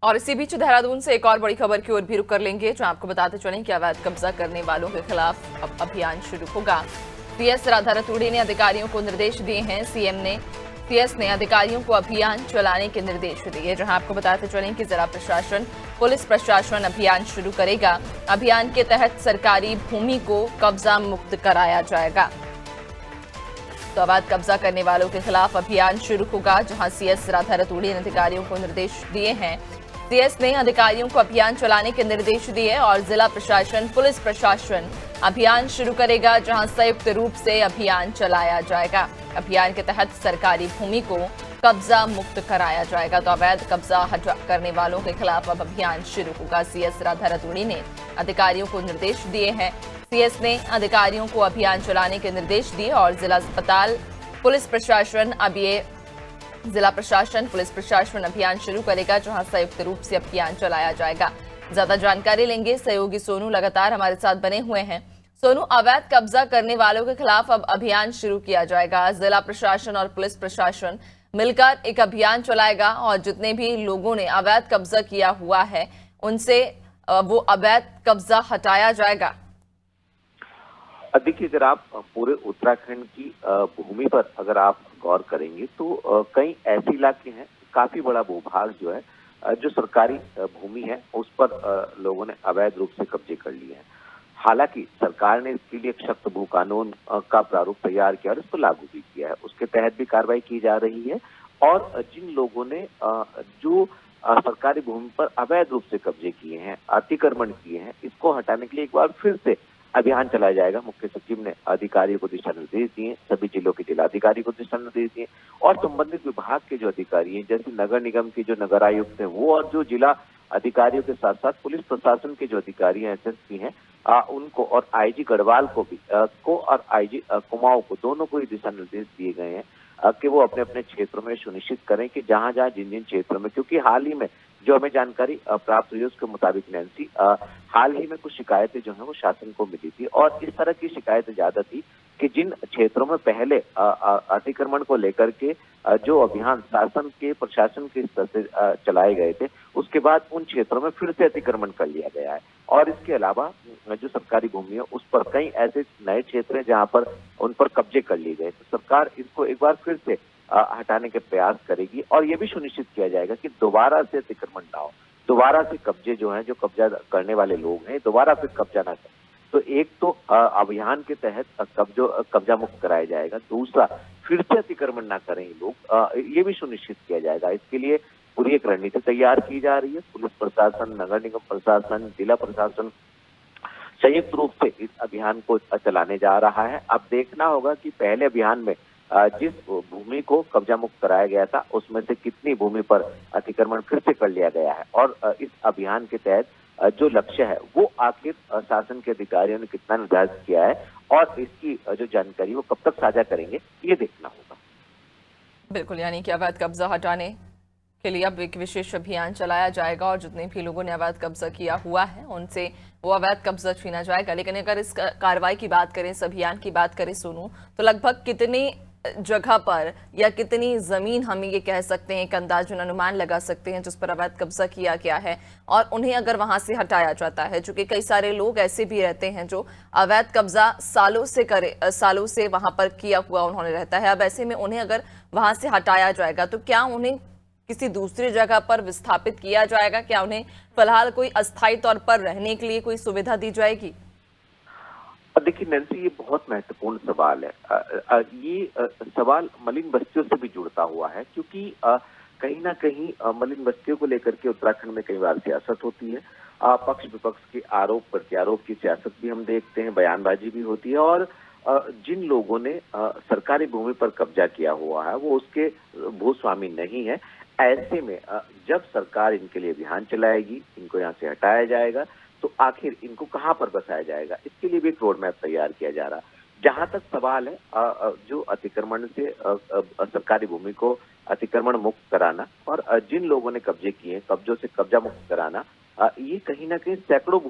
और इसी बीच देहरादून से एक और बड़ी खबर की ओर भी रुख कर लेंगे, जो आपको बताते चलें कि अवैध कब्जा करने वालों के खिलाफ अब अभियान शुरू होगा। सीएस राधा रतूड़ी ने अधिकारियों को निर्देश दिए हैं। सीएस ने अधिकारियों को अभियान चलाने के निर्देश दिए, जहां आपको बताते चलें कि जिला प्रशासन, पुलिस प्रशासन अभियान शुरू करेगा। अभियान के तहत सरकारी भूमि को कब्जा मुक्त कराया जाएगा। तो अवैध कब्जा करने वालों के खिलाफ अभियान शुरू होगा, जहां सीएस राधा रतूड़ी ने अधिकारियों को निर्देश दिए हैं। सीएस ने अधिकारियों को अभियान चलाने के निर्देश दिए और जिला प्रशासन, पुलिस प्रशासन अभियान शुरू करेगा, जहां संयुक्त रूप से अभियान चलाया जाएगा। अभियान के तहत सरकारी भूमि को कब्जा मुक्त कराया जाएगा। तो अवैध कब्जा करने वालों के खिलाफ अब अभियान शुरू होगा। सीएस राधा रतूड़ी ने अधिकारियों को निर्देश दिए हैं। सीएस ने अधिकारियों को अभियान चलाने के निर्देश दिए और जिला अस्पताल, पुलिस प्रशासन पुलिस प्रशासन अभियान शुरू करेगा, जहां संयुक्त रूप से अभियान चलाया जाएगा। ज्यादा जानकारी लेंगे, सहयोगी सोनू लगातार हमारे साथ बने हुए हैं। सोनू, अवैध कब्जा करने वालों के खिलाफ अब अभियान शुरू किया जाएगा। जिला प्रशासन और पुलिस प्रशासन मिलकर एक अभियान चलाएगा और जितने भी लोगों ने अवैध कब्जा किया हुआ है उनसे वो अवैध कब्जा हटाया जाएगा। देखिए, अगर आप पूरे उत्तराखंड की भूमि पर अगर आप गौर करेंगे तो कई ऐसे इलाके हैं, काफी बड़ा भूभाग जो है जो सरकारी भूमि है उस पर लोगों ने अवैध रूप से कब्जे कर लिए हैं। हालांकि सरकार ने इसके लिए एक सख्त भू कानून का प्रारूप तैयार किया और इसको लागू भी किया है। उसके तहत भी कार्रवाई की जा रही है और जिन लोगों ने जो सरकारी भूमि पर अवैध रूप से कब्जे किए हैं, अतिक्रमण किए हैं, इसको हटाने के लिए एक बार फिर से अभियान चलाया जाएगा। मुख्य सचिव ने अधिकारियों को दिशा निर्देश दिए, सभी जिलों के जिलाधिकारी को दिशा निर्देश दिए और संबंधित विभाग के जो अधिकारी हैं, जैसे नगर निगम के जो नगर आयुक्त हैं वो और जो जिला अधिकारियों के साथ साथ पुलिस प्रशासन के जो अधिकारी हैं, एसएसपी हैं, उनको और आईजी गढ़वाल को और आईजी कुमाऊं को, दोनों को ही दिशा निर्देश दिए गए हैं कि वो अपने अपने क्षेत्रों में सुनिश्चित करें कि जहां जहां जिन जिन क्षेत्रों में, क्योंकि हाल ही में जो हमें जानकारी प्राप्त हुई है उसके मुताबिक नैन्सी, हाल ही में कुछ शिकायतें जो है वो शासन को मिली थी और इस तरह की शिकायतें ज्यादा थी कि जिन क्षेत्रों में पहले अतिक्रमण को लेकर के जो अभियान शासन के, प्रशासन के स्तर से चलाए गए थे, उसके बाद उन क्षेत्रों में फिर से अतिक्रमण कर लिया गया है। और इसके अलावा जो सरकारी भूमि है उस पर कई ऐसे नए क्षेत्र हैं जहां पर उन पर कब्जे कर लिए गए। तो सरकार इसको एक बार फिर से हटाने के प्रयास करेगी और ये भी सुनिश्चित किया जाएगा कि दोबारा से अतिक्रमण ना हो, दोबारा से कब्जे जो हैं, जो कब्जा करने वाले लोग हैं, दोबारा फिर कब्जा ना करें। तो एक तो अभियान के तहत कब्जा मुक्त कराया जाएगा, दूसरा फिर से अतिक्रमण ना करें ये लोग, ये भी सुनिश्चित किया जाएगा। इसके लिए पूरी एक रणनीति तैयार की जा रही है। पुलिस प्रशासन, नगर निगम प्रशासन, जिला प्रशासन संयुक्त रूप से इस अभियान को चलाने जा रहा है। अब देखना होगा कि पहले अभियान में जिस भूमि को कब्जा मुक्त कराया गया था उसमें से कितनी भूमि पर अतिक्रमण फिर से कर लिया गया है और इस अभियान के तहत जो लक्ष्य है वो आखिर शासन के अधिकारियों ने कितना निर्धारित किया है और इसकी जो जानकारी वो कब तक साझा करेंगे, ये देखना होगा। बिल्कुल, यानी कि अवैध कब्जा हटाने के लिए अब एक विशेष अभियान चलाया जाएगा और जितने भी लोगों ने अवैध कब्जा किया हुआ है उनसे वो अवैध कब्जा छीना जाएगा। लेकिन अगर इस कार्रवाई की बात करें, इस अभियान की बात करें सोनू, तो लगभग कितनी जगह पर या कितनी जमीन हम ये कह सकते हैं, एक अंदाजन अनुमान लगा सकते हैं जिस पर अवैध कब्जा किया गया है और उन्हें अगर वहां से हटाया जाता है, चूंकि कई सारे लोग ऐसे भी रहते हैं जो अवैध कब्जा सालों से वहां पर किया हुआ उन्होंने रहता है, अब ऐसे में उन्हें अगर वहां से हटाया जाएगा तो क्या उन्हें किसी दूसरी जगह पर विस्थापित किया जाएगा? क्या उन्हें फिलहाल कोई अस्थायी तौर पर रहने के लिए कोई सुविधा दी जाएगी? देखिए नैन्सी, ये बहुत महत्वपूर्ण सवाल है। ये सवाल मलिन बस्तियों से भी जुड़ता हुआ है, क्योंकि कहीं ना कहीं मलिन बस्तियों को लेकर के उत्तराखंड में कई बार सियासत होती है। पक्ष विपक्ष के आरोप प्रत्यारोप की सियासत भी हम देखते हैं, बयानबाजी भी होती है और जिन लोगों ने सरकारी भूमि पर कब्जा किया हुआ है वो उसके भूस्वामी नहीं है। ऐसे में जब सरकार इनके लिए अभियान चलाएगी, इनको यहाँ से हटाया जाएगा, तो आखिर इनको कहाँ पर बसाया जाएगा, इसके लिए भी एक रोड मैप तैयार किया जा रहा। जहां तक सवाल है जो अतिक्रमण से सरकारी भूमि को अतिक्रमण मुक्त कराना और जिन लोगों ने कब्जे किए, कब्जों से कब्जा मुक्त कराना, ये कहीं ना कहीं सैकड़ों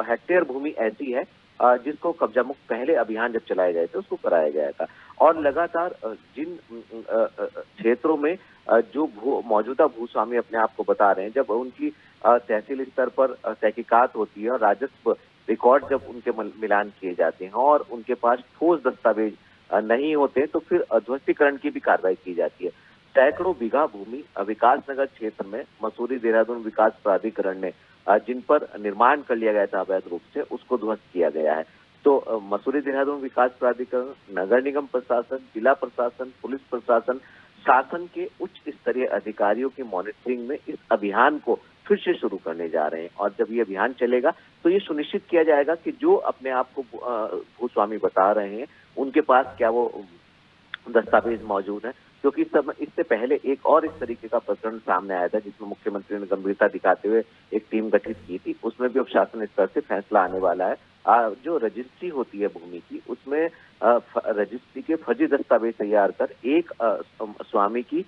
हेक्टेयर भूमि ऐसी है जिसको कब्जा मुक्त पहले अभियान जब चलाए गए थे उसको कराया गया था और लगातार जिन क्षेत्रों में जो मौजूदा भूस्वामी अपने आप को बता रहे हैं, जब उनकी तहसील स्तर पर तहकीकात होती है और राजस्व रिकॉर्ड जब उनके मिलान किए जाते हैं और उनके पास ठोस दस्तावेज नहीं होते, तो फिर ध्वस्तीकरण की भी कार्रवाई की जाती है। सैकड़ों बीघा भूमि विकासनगर क्षेत्र में मसूरी देहरादून विकास प्राधिकरण ने जिन पर निर्माण कर लिया गया था अवैध रूप से, उसको ध्वस्त किया गया है। तो मसूरी देहरादून विकास प्राधिकरण, नगर निगम प्रशासन, जिला प्रशासन, पुलिस प्रशासन, शासन के उच्च स्तरीय अधिकारियों की मॉनिटरिंग में इस अभियान को फिर से शुरू करने जा रहे हैं। और जब ये अभियान चलेगा तो ये सुनिश्चित किया जाएगा कि जो अपने आप को भूस्वामी बता रहे हैं उनके पास क्या वो दस्तावेज मौजूद है, क्योंकि इससे पहले एक और इस तरीके का प्रकरण सामने आया था जिसमें मुख्यमंत्री ने गंभीरता दिखाते हुए एक टीम गठित की थी। उसमें भी अब शासन स्तर से फैसला आने वाला है। जो रजिस्ट्री होती है भूमि की, उसमें रजिस्ट्री के फर्जी दस्तावेज तैयार कर एक स्वामी की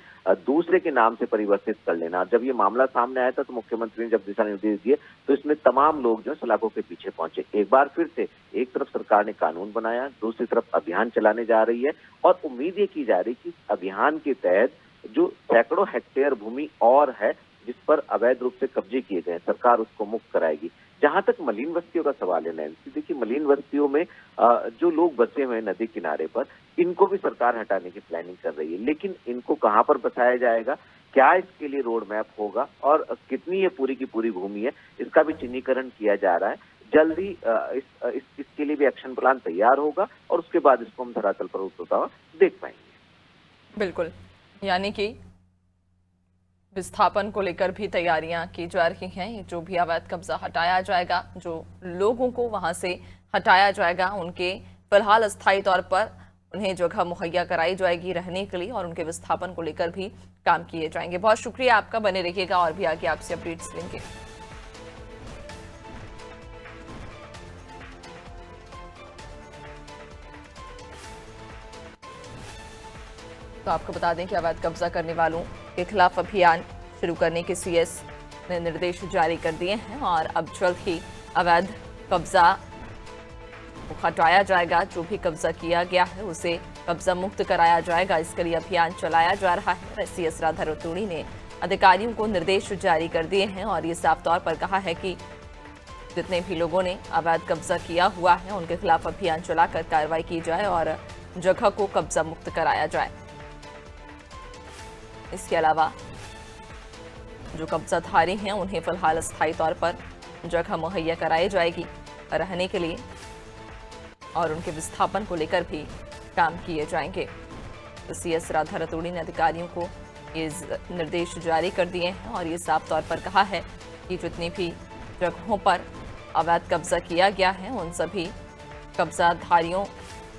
दूसरे के नाम से परिवर्तित कर लेना। जब ये मामला सामने आया था तो मुख्यमंत्री ने जब दिशा निर्देश दिए तो इसमें तमाम लोग जो सलाखों के पीछे पहुंचे। एक बार फिर से एक तरफ सरकार ने कानून बनाया, दूसरी तरफ अभियान चलाने जा रही है और उम्मीद ये की जा रही है कि अभियान के तहत जो सैकड़ों हेक्टेयर भूमि और है जिस पर अवैध रूप से कब्जे किए गए, सरकार उसको मुक्त कराएगी। जहां तक मलिन बस्तियों का सवाल है नैन्सी, देखिए मलिन बस्तियों में जो लोग बसे हुए हैं नदी किनारे पर, इनको भी सरकार हटाने की प्लानिंग कर रही है। लेकिन इनको कहां पर बसाया जाएगा, क्या इसके लिए रोड मैप होगा और कितनी ये पूरी की पूरी भूमि है, इसका भी चिन्हीकरण किया जा रहा है। जल्द ही इसके लिए भी एक्शन प्लान तैयार होगा और उसके बाद इसको हम धरातल पर उतरता हुआ देख पाएंगे। बिल्कुल, यानी कि विस्थापन को लेकर भी तैयारियां की जा रही हैं। जो भी अवैध कब्जा हटाया जाएगा, जो लोगों को वहां से हटाया जाएगा, उनके फिलहाल अस्थायी तौर पर उन्हें जगह मुहैया कराई जाएगी रहने के लिए और उनके विस्थापन को लेकर भी काम किए जाएंगे। बहुत शुक्रिया आपका, बने रहिएगा और भी आगे आपसे अपडेट्स लेंगे। तो आपको बता दें कि अवैध कब्जा करने वालों के खिलाफ अभियान शुरू करने के सीएस ने निर्देश जारी कर दिए हैं और अब जल्द ही अवैध कब्जा हटाया जाएगा। जो भी कब्जा किया गया है उसे कब्जा मुक्त कराया जाएगा। इसके लिए अभियान चलाया जा रहा है। सीएस राधा रतूड़ी ने अधिकारियों को निर्देश जारी कर दिए हैं और ये साफ तौर पर कहा है कि जितने भी लोगों ने अवैध कब्जा किया हुआ है उनके खिलाफ अभियान चलाकर कार्रवाई की जाए और जगह को कब्जा मुक्त कराया जाए। इसके अलावा जो कब्जाधारी हैं उन्हें फिलहाल अस्थायी तौर पर जगह मुहैया कराई जाएगी रहने के लिए और उनके विस्थापन को लेकर भी काम किए जाएंगे। तो सीएस राधा रतूड़ी ने अधिकारियों को ये निर्देश जारी कर दिए हैं और ये साफ तौर पर कहा है कि जितनी भी जगहों पर अवैध कब्जा किया गया है उन सभी कब्जाधारियों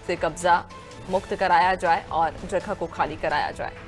से कब्जा मुक्त कराया जाए और जगह को खाली कराया जाए।